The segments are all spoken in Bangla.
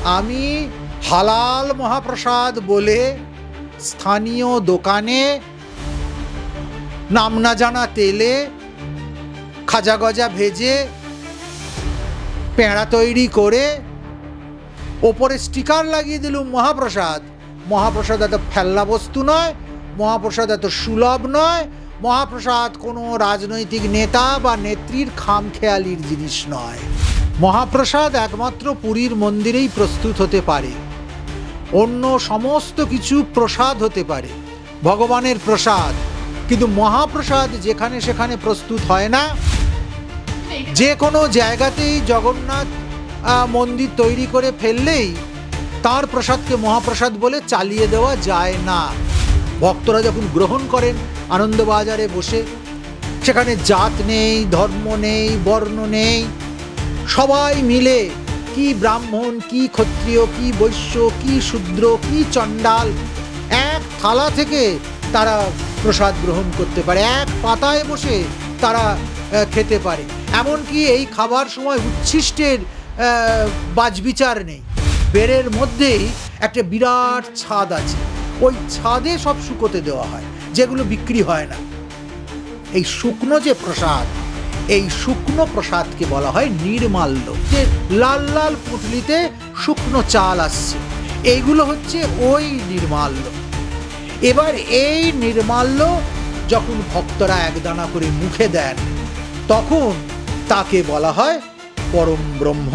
আমি হালাল মহাপ্রসাদ বলে স্থানীয় দোকানে নাম না জানা তেলে খাজা গজা ভেজে পেঁড়া তৈরি করে ওপরে স্টিকার লাগিয়ে দিলুম মহাপ্রসাদ। মহাপ্রসাদ এত ফেলনা বস্তু নয়, মহাপ্রসাদ এত সুলভ নয়, মহাপ্রসাদ কোনো রাজনৈতিক নেতা বা নেত্রীর খামখেয়ালির জিনিস নয়। মহাপ্রসাদ একমাত্র পুরীর মন্দিরেই প্রস্তুত হতে পারে। অন্য সমস্ত কিছু প্রসাদ হতে পারে, ভগবানের প্রসাদ, কিন্তু মহাপ্রসাদ যেখানে সেখানে প্রস্তুত হয় না। যে কোনো জায়গাতেই জগন্নাথ মন্দির তৈরি করে ফেললেই তার প্রসাদকে মহাপ্রসাদ বলে চালিয়ে দেওয়া যায় না। ভক্তরা যখন গ্রহণ করেন আনন্দবাজারে বসে, সেখানে জাত নেই, ধর্ম নেই, বর্ণ নেই, সবাই মিলে কি ব্রাহ্মণ, কি ক্ষত্রিয়, কি বৈশ্য, কি শূদ্র, কি চণ্ডাল, এক থালা থেকে তারা প্রসাদ গ্রহণ করতে পারে, এক পাতায় বসে তারা খেতে পারে। এমনকি এই খাবার সময় উচ্ছিষ্টের বাজবিচার নেই। বেড়ের মধ্যেই একটা বিরাট ছাদ আছে, ওই ছাদে সব শুকোতে দেওয়া হয়, যেগুলো বিক্রি হয় না। এই শুকনো যে প্রসাদ, এই শুকনো প্রসাদকে বলা হয় নির্মাল্য। যে লাল লাল পুঁটলিতে শুকনো চাল আসছে, এইগুলো হচ্ছে ওই নির্মাল্য। এবার এই নির্মাল্য যখন ভক্তরা একদানা করে মুখে দেন, তখন তাকে বলা হয় পরম ব্রহ্ম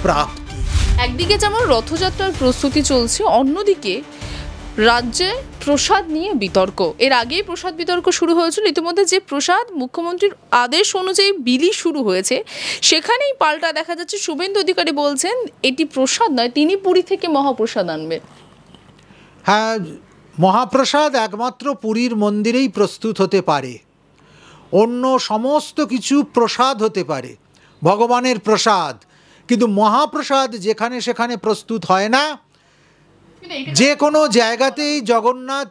প্রাপ্তি। একদিকে যেমন রথযাত্রার প্রস্তুতি চলছে, অন্যদিকে রাজ্যে প্রসাদ নিয়ে বিতর্ক। এর আগেই প্রসাদ বিতর্ক শুরু হয়েছিল। ইতিমধ্যে যে প্রসাদ মুখ্যমন্ত্রীর আদেশ অনুযায়ী বিলি শুরু হয়েছে, সেখানেই পাল্টা দেখা যাচ্ছে শুভেন্দু অধিকারী বলছেন এটি প্রসাদ নয়, তিনি পুরী থেকে মহাপ্রসাদ আনবেন। হ্যাঁ, মহাপ্রসাদ একমাত্র পুরীর মন্দিরেই প্রস্তুত হতে পারে। অন্য সমস্ত কিছু প্রসাদ হতে পারে, ভগবানের প্রসাদ, কিন্তু মহাপ্রসাদ যেখানে সেখানে প্রস্তুত হয় না। যে কোনো জায়গাতেই জগন্নাথ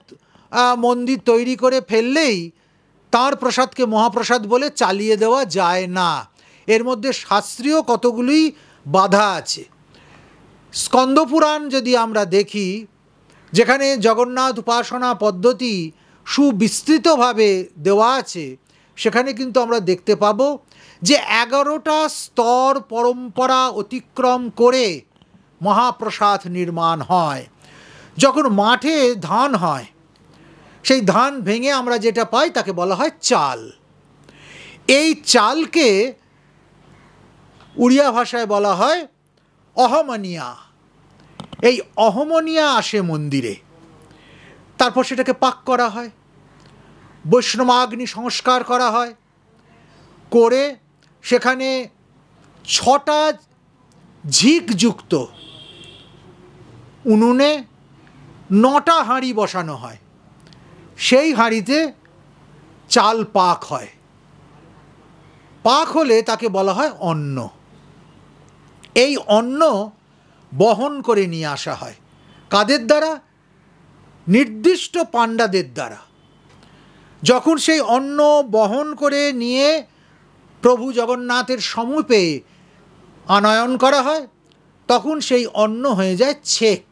মন্দির তৈরি করে ফেললেই তার প্রসাদকে মহাপ্রসাদ বলে চালিয়ে দেওয়া যায় না। এর মধ্যে শাস্ত্রীয় কতগুলি বাধা আছে। স্কন্দপুরাণ যদি আমরা দেখি, যেখানে জগন্নাথ উপাসনা পদ্ধতি সুবিস্তৃতভাবে দেওয়া আছে, সেখানে কিন্তু আমরা দেখতে পাব যে 11টা স্তর পরম্পরা অতিক্রম করে মহাপ্রসাদ নির্মাণ হয়। যখন মাঠে ধান হয়, সেই ধান ভেঙে আমরা যেটা পাই তাকে বলা হয় চাল। এই চালকে উড়িয়া ভাষায় বলা হয় অহমনিয়া। এই অহমনিয়া আসে মন্দিরে, তারপর সেটাকে পাক করা হয়, বৈষ্ণবাগ্নি সংস্কার করা হয়, করে সেখানে 6টা ঝিকযুক্ত উনুনে 9টা হাঁড়ি বসানো হয়। সেই হাঁড়িতে চাল পাক হয়। পাক হলে তাকে বলা হয় অন্ন। এই অন্ন বহন করে নিয়ে আসা হয় কাদের দ্বারা? নির্দিষ্ট পাণ্ডাদের দ্বারা। যখন সেই অন্ন বহন করে নিয়ে প্রভু জগন্নাথের সমীপে আনয়ন করা হয়, তখন সেই অন্ন হয়ে যায় ছেক।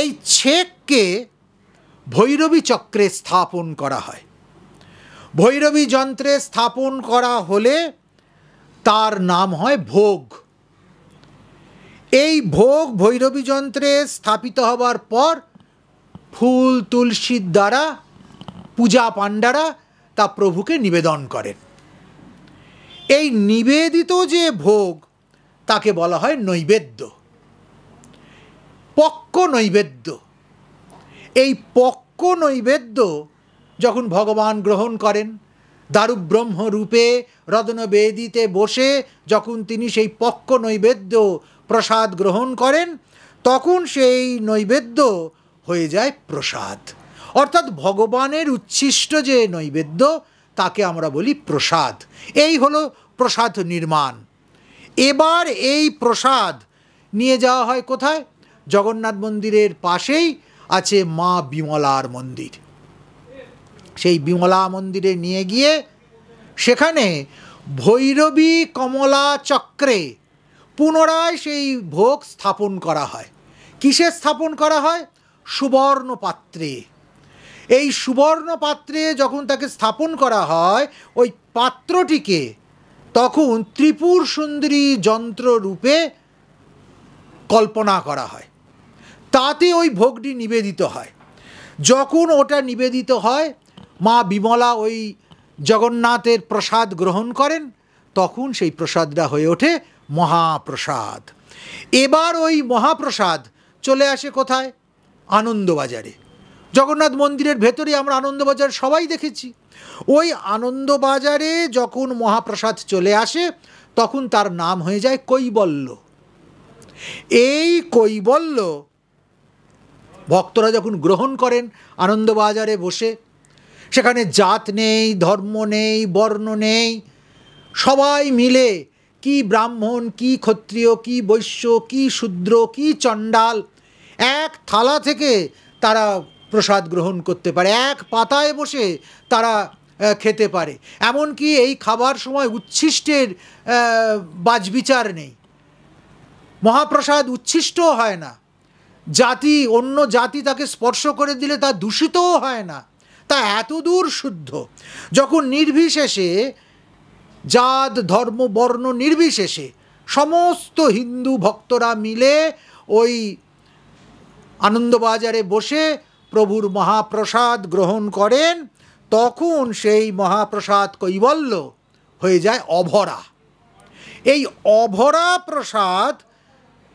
এই ছেককে ভৈরবী চক্রে স্থাপন করা হয়। ভৈরবী যন্ত্রে স্থাপন করা হলে তার নাম হয় ভোগ। এই ভোগ ভৈরবী যন্ত্রে স্থাপিত হবার পর ফুল তুলসীর দ্বারা পূজা পাণ্ডারা তা প্রভুকে নিবেদন করেন। এই নিবেদিত যে ভোগ তাকে বলা হয় নৈবেদ্য, পক্ক নৈবেদ্য। এই পক্ক নৈবেদ্য যখন ভগবান গ্রহণ করেন, দারুব্রহ্ম রূপে রত্নবেদিতে বসে যখন তিনি সেই পক্ক নৈবেদ্য প্রসাদ গ্রহণ করেন, তখন সেই নৈবেদ্য হয়ে যায় প্রসাদ। অর্থাৎ ভগবানের উচ্ছিষ্ট যে নৈবেদ্য, তাকে আমরা বলি প্রসাদ। এই হলো প্রসাদ নির্মাণ। এবার এই প্রসাদ নিয়ে যাওয়া হয় কোথায়? জগন্নাথ মন্দিরের পাশেই আছে মা বিমলার মন্দির। সেই বিমলা মন্দিরে নিয়ে গিয়ে সেখানে ভৈরবী কমলা চক্রে পুনরায় সেই ভোগ স্থাপন করা হয়। কিসে স্থাপন করা হয়? সুবর্ণ পাত্রে। এই সুবর্ণ পাত্রে যখন তাকে স্থাপন করা হয়, ওই পাত্রটিকে তখন ত্রিপুর সুন্দরী যন্ত্র রূপে কল্পনা করা হয়, তাতে ওই ভোগটি নিবেদিত হয়। যখন ওটা নিবেদিত হয়, মা বিমলা ওই জগন্নাথের প্রসাদ গ্রহণ করেন, তখন সেই প্রসাদটা হয়ে ওঠে মহাপ্রসাদ। এবার ওই মহাপ্রসাদ চলে আসে কোথায়? আনন্দবাজারে। জগন্নাথ মন্দিরের ভেতরে আমরা আনন্দবাজার সবাই দেখেছি। ওই আনন্দবাজারে যখন মহাপ্রসাদ চলে আসে, তখন তার নাম হয়ে যায় কৈবল্য। এই কৈবল্য ভক্তরা যখন গ্রহণ করেন আনন্দবাজারে বসে, সেখানে জাত নেই, ধর্ম নেই, বর্ণ নেই, সবাই মিলে, কি ব্রাহ্মণ, কি ক্ষত্রিয়, কি বৈশ্য, কি শূদ্র, কি চণ্ডাল, এক থালা থেকে তারা প্রসাদ গ্রহণ করতে পারে, এক পাতায় বসে তারা খেতে পারে। এমনকি এই খাবার সময় উচ্ছিষ্টের বাজবিচার নেই, মহাপ্রসাদ উচ্ছিষ্টও হয় না, জাতি অন্য জাতি তাকে স্পর্শ করে দিলে তা দূষিতও হয় না, তা এত দূর শুদ্ধ। যখন নির্বিশেষে, জাত ধর্ম বর্ণ নির্বিশেষে সমস্ত হিন্দু ভক্তরা মিলে ওই আনন্দবাজারে বসে প্রভুর মহাপ্রসাদ গ্রহণ করেন, তখন সেই মহাপ্রসাদ কৈবল্য হয়ে যায় অভরা। এই অভরা প্রসাদ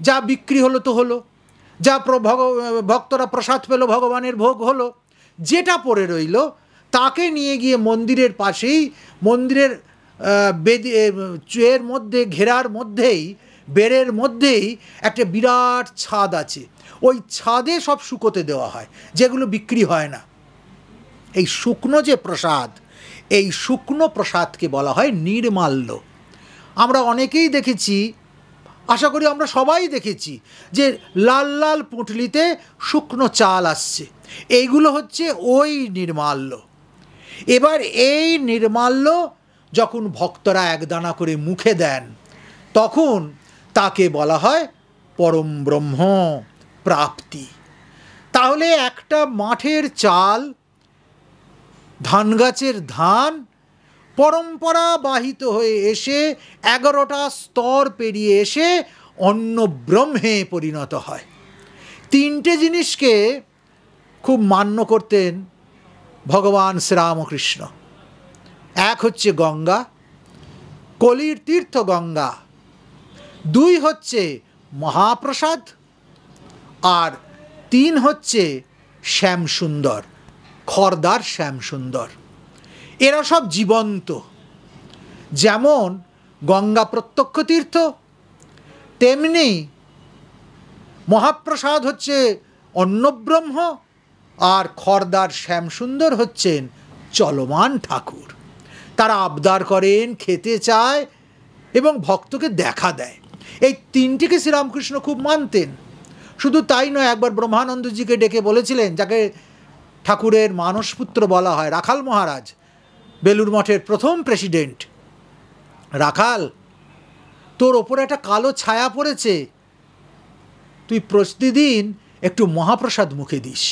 যা বিক্রি হলো তো হলো, যা ভক্তরা প্রসাদ পেল, ভগবানের ভোগ হলো, যেটা পড়ে রইল তাকে নিয়ে গিয়ে মন্দিরের পাশেই, মন্দিরের চুয়ের মধ্যে, ঘেরার মধ্যেই, বেড়ের মধ্যেই একটা বিরাট ছাদ আছে, ওই ছাদে সব শুকোতে দেওয়া হয়, যেগুলো বিক্রি হয় না। এই শুকনো যে প্রসাদ, এই শুকনো প্রসাদকে বলা হয় নির্মাল্য। আমরা অনেকেই দেখেছি, আশা করি আমরা সবাই দেখেছি, যে লাল লাল পুঁটলিতে শুকনো চাল আসছে, এইগুলো হচ্ছে ওই নির্মাল্য। এবার এই নির্মাল্য যখন ভক্তরা একদানা করে মুখে দেন, তখন তাকে বলা হয় পরম ব্রহ্ম প্রাপ্তি। তাহলে একটা মাঠের চাল, ধান গাছের ধান পরম্পরা বাহিত হয়ে এসে 11টা স্তর পেরিয়ে এসে অন্ন ব্রহ্মে পরিণত হয়। 3টে জিনিসকে খুব মান্য করতেন ভগবান শ্রীরামকৃষ্ণ। এক হচ্ছে গঙ্গা, কলির তীর্থ গঙ্গা, 2 হচ্ছে মহাপ্রসাদ, আর 3 হচ্ছে শ্যামসুন্দর, খর্দার শ্যামসুন্দর। এরা সব জীবন্ত। যেমন গঙ্গা প্রত্যক্ষ তীর্থ, তেমনি মহাপ্রসাদ হচ্ছে অন্নব্রহ্ম, আর খর্দার শ্যামসুন্দর হচ্ছেন চলমান ঠাকুর। তারা আবদার করেন, খেতে চায় এবং ভক্তকে দেখা দেয়। এই 3টিকে শ্রীরামকৃষ্ণ খুব মানতেন। শুধু তাই নয়, একবার ব্রহ্মানন্দজিকে ডেকে বলেছিলেন, যাকে ঠাকুরের মানসপুত্র বলা হয়, রাখাল মহারাজ, বেলুর মঠের প্রথম প্রেসিডেন্ট, রাখাল, তোর ওপরে একটা কালো ছায়া পড়েছে, তুই প্রতিদিন একটু মহাপ্রসাদ মুখে দিস।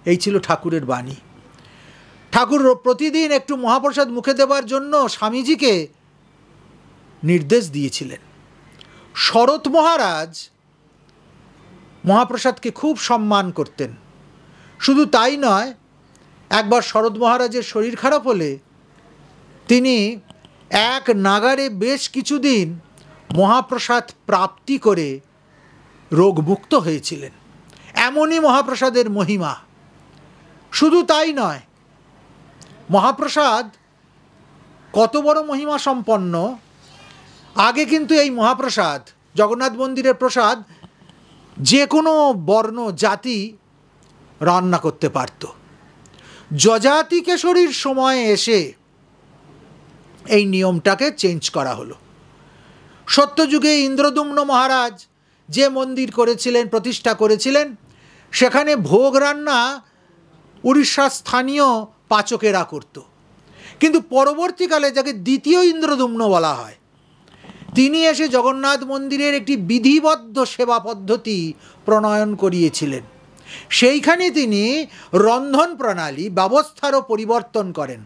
এই ছিল ঠাকুরের বাণী। ঠাকুর প্রতিদিন একটু মহাপ্রসাদ মুখে দেওয়ার জন্য স্বামীজিকে নির্দেশ দিয়েছিলেন। শরৎ মহারাজ মহাপ্রসাদকে খুব সম্মান করতেন। শুধু তাই নয়, একবার শরৎ মহারাজের শরীর খারাপ হলে তিনি এক নাগারে বেশ কিছুদিন মহাপ্রসাদ প্রাপ্তি করে রোগমুক্ত হয়েছিলেন। এমনই মহাপ্রসাদের মহিমা। শুধু তাই নয়, মহাপ্রসাদ কত বড় মহিমা সম্পন্ন। আগে কিন্তু এই মহাপ্রসাদ, জগন্নাথ মন্দিরের প্রসাদ, যে কোনো বর্ণ জাতি রান্না করতে পারত। যজাতি কেশরীর সময়ে এসে এই নিয়মটাকে চেঞ্জ করা হলো। সত্যযুগে ইন্দ্রদুম্ন মহারাজ যে মন্দির করেছিলেন, প্রতিষ্ঠা করেছিলেন, সেখানে ভোগ রান্না উড়িষ্যার স্থানীয় পাচকেরা করত। কিন্তু পরবর্তীকালে, যাকে দ্বিতীয় ইন্দ্রদুম্ন বলা হয়, তিনি এসে জগন্নাথ মন্দিরের একটি বিধিবদ্ধ সেবা পদ্ধতি প্রণয়ন করিয়েছিলেন। সেইখানে তিনি রন্ধন প্রণালী ব্যবস্থারও পরিবর্তন করেন,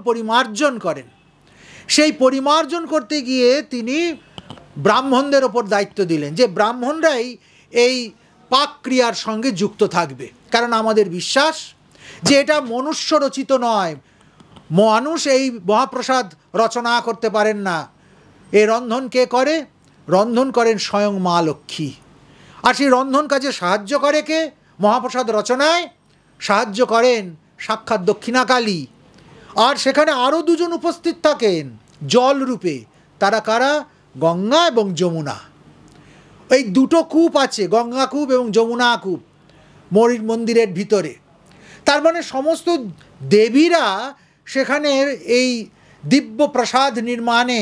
পরিমার্জন করেন। সেই পরিমার্জন করতে গিয়ে তিনি ব্রাহ্মণদের ওপর দায়িত্ব দিলেন যে ব্রাহ্মণরাই এই পাক ক্রিয়ার সঙ্গে যুক্ত থাকবে, কারণ আমাদের বিশ্বাস যে এটা মনুষ্য রচিত নয়, মানুষ এই মহাপ্রসাদ রচনা করতে পারেন না। এই রন্ধন কে করে? রন্ধন করেন স্বয়ং মা লক্ষ্মী। আর সেই রন্ধন কাজে সাহায্য করে কে? মহাপ্রসাদ রচনায় সাহায্য করেন সাক্ষাৎ দক্ষিণাকালী। আর সেখানে আরও দুজন উপস্থিত থাকেন জল রূপে। তারা কারা? গঙ্গা এবং যমুনা। এই দুটো কূপ আছে, গঙ্গা কূপ এবং যমুনা কূপ মন্দিরের ভিতরে। তার মানে সমস্ত দেবীরা সেখানে এই দিব্য প্রসাদ নির্মাণে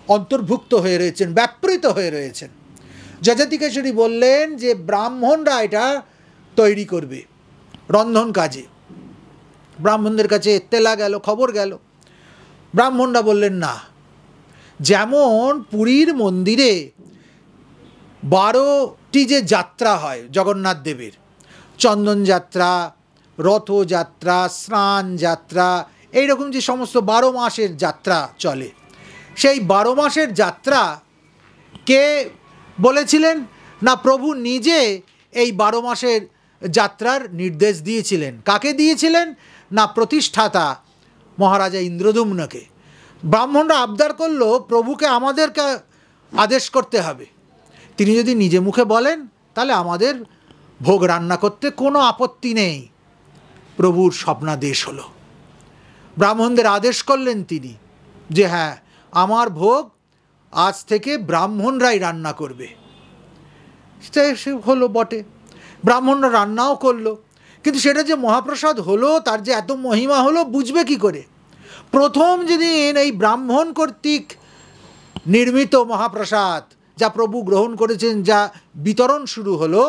অন্তর্ভুক্ত হয়ে রয়েছেন, ব্যাপৃত হয়ে রয়েছেন। যজাতিকেশরী বললেন যে ব্রাহ্মণরা এটা তৈরি করবে রন্ধন কাজে। ব্রাহ্মণদের কাছে এত্তেলা গেল, খবর গেল। ব্রাহ্মণরা বললেন না, যেমন পুরীর মন্দিরে 12টি যে যাত্রা হয় জগন্নাথ দেবের, চন্দন যাত্রা, রথযাত্রা, স্নান যাত্রা, এইরকম যে সমস্ত 12 মাসের যাত্রা চলে, সেই 12 মাসের যাত্রা কে বলেছিলেন? না, প্রভু নিজে এই 12 মাসের যাত্রার নির্দেশ দিয়েছিলেন। কাকে দিয়েছিলেন? না, প্রতিষ্ঠাতা মহারাজা ইন্দ্রদ্যুম্নকে। ব্রাহ্মণরা আবদার করলো প্রভুকে আমাদেরকে আদেশ করতে হবে। তিনি যদি নিজে মুখে বলেন তাহলে আমাদের ভোগ রান্না করতে কোনো আপত্তি নেই। প্রভুর স্বপ্নাদেশ হলো, ব্রাহ্মণদের আদেশ করলেন তিনি যে হ্যাঁ, আমার ভোগ আজ থেকে ব্রাহ্মণরাই রান্না করবে। সেটা সে হলো বটে, ব্রাহ্মণরা রান্নাও করলো। কিন্তু সেটা যে মহাপ্রসাদ হলো, তার যে এত মহিমা হলো, বুঝবে কি করে? প্রথম যেদিন এই ব্রাহ্মণ কর্তৃক নির্মিত মহাপ্রসাদ যা প্রভু গ্রহণ করেছেন, যা বিতরণ শুরু হলো,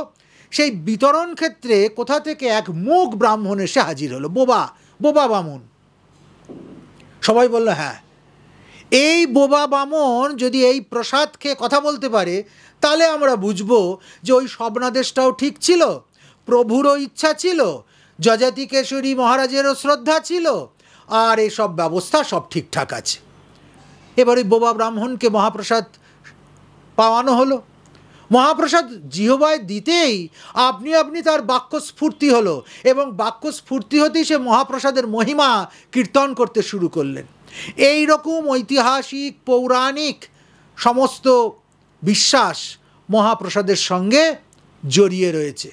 সেই বিতরণ ক্ষেত্রে কোথা থেকে এক মুখ ব্রাহ্মণ এসে হাজির হলো, বোবা বামুন। সবাই বলল হ্যাঁ, এই বোবা বামন যদি এই প্রসাদ খেয়ে কথা বলতে পারে, তাহলে আমরা বুঝবো যে ওই স্বপ্নাদেশটাও ঠিক ছিল, প্রভুরও ইচ্ছা ছিল, যজাতিকেশরী মহারাজেরও শ্রদ্ধা ছিল, আর এই সব ব্যবস্থা সব ঠিকঠাক আছে। এবার ওই বোবা ব্রাহ্মণকে মহাপ্রসাদ পাওয়ানো হলো। মহাপ্রসাদ জিহ্বায় দিতেই আপনি তার বাক্যস্ফূর্তি হলো, এবং বাক্যস্ফূর্তি হতেই সে মহাপ্রসাদের মহিমা কীর্তন করতে শুরু করলেন। এই রকম ঐতিহাসিক পৌরাণিক সমস্ত বিশ্বাস মহাপ্রসাদের সঙ্গে জড়িয়ে রয়েছে।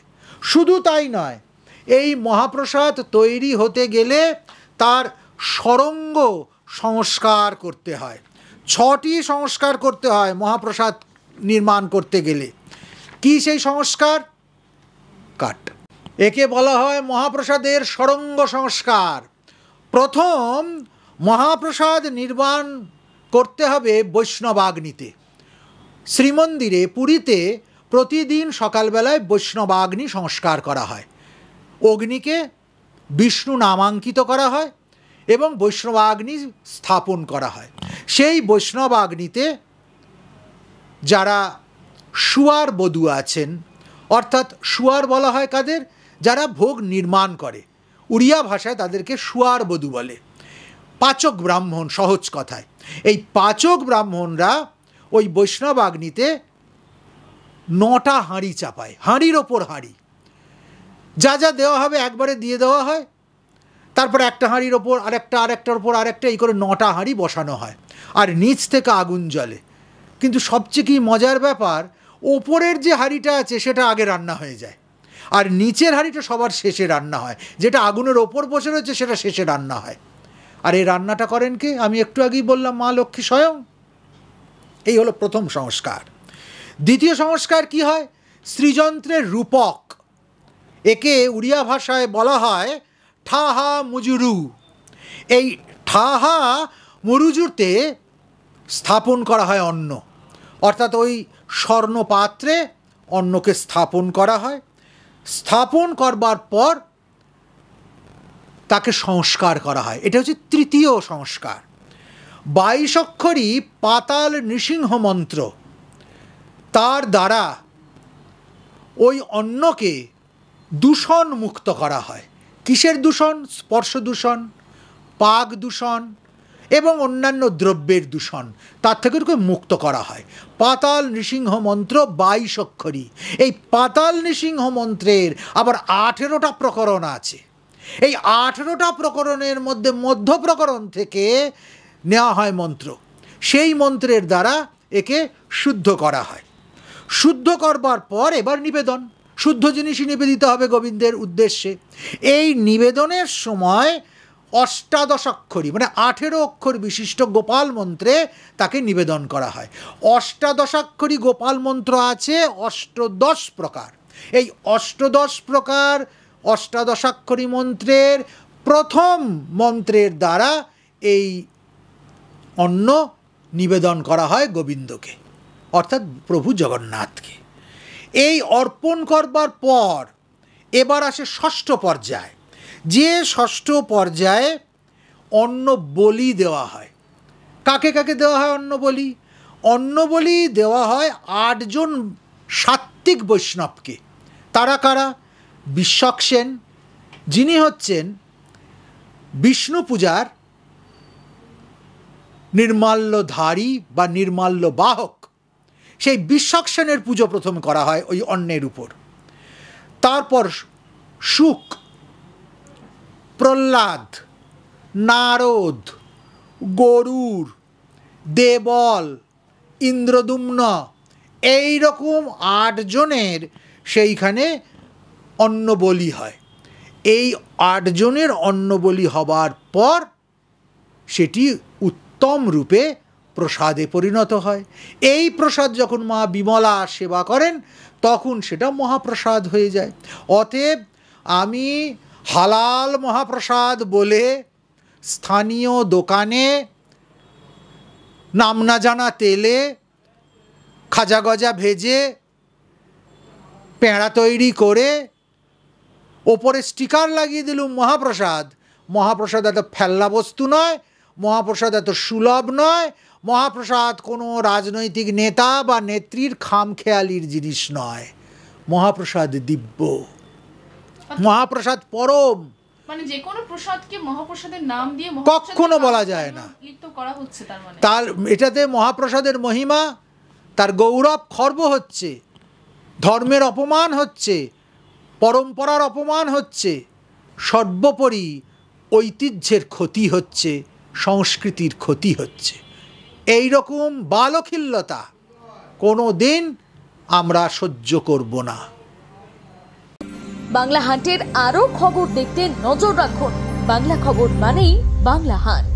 শুধু তাই নয়, এই মহাপ্রসাদ তৈরি হতে গেলে তার সরঙ্গ সংস্কার করতে হয়। 6টি সংস্কার করতে হয় মহাপ্রসাদ নির্মাণ করতে গেলে। কি সেই সংস্কার? কাট। একে বলা হয় মহাপ্রসাদের সরঙ্গ সংস্কার। প্রথম, মহাপ্রসাদ নির্মাণ করতে হবে বৈষ্ণবাগ্নিতে। শ্রীমন্দিরে পুরীতে প্রতিদিন সকালবেলায় বৈষ্ণবাগ্নি সংস্কার করা হয়। অগ্নিকে বিষ্ণু নামাঙ্কিত করা হয় এবং বৈষ্ণবাগ্নি স্থাপন করা হয়। সেই বৈষ্ণবাগ্নিতে যারা শুয়ার বধূ আছেন, অর্থাৎ শুয়ার বলা হয় কাদের? যারা ভোগ নির্মাণ করে। উড়িয়া ভাষায় তাদেরকে শুয়ার বধূ বলে। পাচক ব্রাহ্মণ, সহজ কথায়। এই পাচক ব্রাহ্মণরা ওই বৈষ্ণবাগ্নিতে 9টা হাঁড়ি চাপায়, হাঁড়ির ওপর হাঁড়ি। যা যা দেওয়া হবে একবারে দিয়ে দেওয়া হয়, তারপর একটা হাঁড়ির ওপর আরেকটার ওপর আরেকটা, এই করে 9টা হাঁড়ি বসানো হয়, আর নিচ থেকে আগুন জ্বলে। কিন্তু সবচেয়ে কি মজার ব্যাপার, ওপরের যে হাঁড়িটা আছে সেটা আগে রান্না হয়ে যায়, আর নিচের হাঁড়িটা সবার শেষে রান্না হয়। যেটা আগুনের ওপর বসে রয়েছে সেটা শেষে রান্না হয়। আর এই রান্নাটা করেন কে? আমি একটু আগেই বললাম, মা লক্ষ্মী স্বয়ং। এই হলো প্রথম সংস্কার। দ্বিতীয় সংস্কার কি হয়? শ্রীযন্ত্রের রূপক। একে উড়িয়া ভাষায় বলা হয় ঠাহা মুজুরু। এই ঠাহা মুরুজুতে স্থাপন করা হয় অন্ন, অর্থাৎ ওই স্বর্ণ পাত্রে অন্নকে স্থাপন করা হয়। স্থাপন করবার পর তাকে সংস্কার করা হয়। এটা হচ্ছে তৃতীয় সংস্কার। 22 অক্ষরই পাতাল নৃসিংহ মন্ত্র, তার দ্বারা ওই অন্নকে দূষণ মুক্ত করা হয়। কিসের দূষণ? স্পর্শ দূষণ, পাক দূষণ এবং অন্যান্য দ্রব্যের দূষণ, তার থেকে মুক্ত করা হয়। পাতাল নৃসিংহ মন্ত্র 22 অক্ষরই। এই পাতাল নৃসিংহ মন্ত্রের আবার 18টা প্রকরণ আছে। এই 18টা প্রকরণের মধ্যে মধ্য প্রকরণ থেকে নেওয়া হয় মন্ত্র। সেই মন্ত্রের দ্বারা একে শুদ্ধ করা হয়। শুদ্ধ করবার পর এবার নিবেদন, শুদ্ধ জিনিসই নিবেদিত হবে গোবিন্দের উদ্দেশ্যে। এই নিবেদনের সময় 18 অক্ষরী মানে 18 অক্ষর বিশিষ্ট গোপাল মন্ত্রে তাকে নিবেদন করা হয়। 18 অক্ষরী গোপাল মন্ত্র আছে 18 প্রকার। এই 18 প্রকার 18 অক্ষরী মন্ত্রের প্রথম মন্ত্রের দ্বারা এই অন্ন নিবেদন করা হয় গোবিন্দকে, অর্থাৎ প্রভু জগন্নাথকে। এই অর্পণ করবার পর এবার আসে ষষ্ঠ পর্যায়, যে ষষ্ঠ পর্যায়ে অন্ন বলি দেওয়া হয়। কাকে কাকে দেওয়া হয় অন্ন বলি? অন্ন বলি দেওয়া হয় 8 জন সাত্ত্বিক বৈষ্ণবকে। তারা কারা? বিশ্বক সেন, যিনি হচ্ছেন বিষ্ণু পূজার নির্মাল্যধারী বা নির্মাল্য বাহক। সেই বিশ্বক সেনের পুজো প্রথম করা হয় ওই অন্নের উপর। তারপর শুক, প্রহ্লাদ, নারদ, গরুর, দেবল, ইন্দ্রদুম্ন, এই রকম 8 জনের সেইখানে অন্ন বলি হয়। এই 8 জনের অন্ন বলি হবার পর সেটি উত্তম রূপে প্রসাদে পরিণত হয়। এই প্রসাদ যখন মা বিমলা সেবা করেন তখন সেটা মহাপ্রসাদ হয়ে যায়। অতএব আমি হালাল মহাপ্রসাদ বলে স্থানীয় দোকানে নাম না জানা তেলে খাজা গজা ভেজে পেঁড়া তৈরি করে ওপরে স্টিকার লাগিয়ে দিলুম মহাপ্রসাদ। মহাপ্রসাদ এত ফেল্লা বস্তু নয়, মহাপ্রসাদ এত সুলভ নয়, মহাপ্রসাদ কোনো রাজনৈতিক নেতা বা নেত্রীর খামখেয়ালির জিনিস নয়। মহাপ্রসাদ দিব্য, মহাপ্রসাদ পরম। মানে যে কোনো প্রসাদকে মহাপ্রসাদের নাম দিয়ে কখনো বলা যায় না। লিপ্ত করা হচ্ছে তার মানে তার এটাতে মহাপ্রসাদের মহিমা, তার গৌরব খর্ব হচ্ছে, ধর্মের অপমান হচ্ছে, পরম্পরার অপমান হচ্ছে, সর্বোপরি ঐতিহ্যের ক্ষতি হচ্ছে, সংস্কৃতির ক্ষতি হচ্ছে। এই রকম বালখিল্যতা কোনো দিন আমরা সহ্য করব না। বাংলা হাটের আরও খবর দেখতে নজর রাখুন। বাংলা খবর মানেই বাংলা হাট।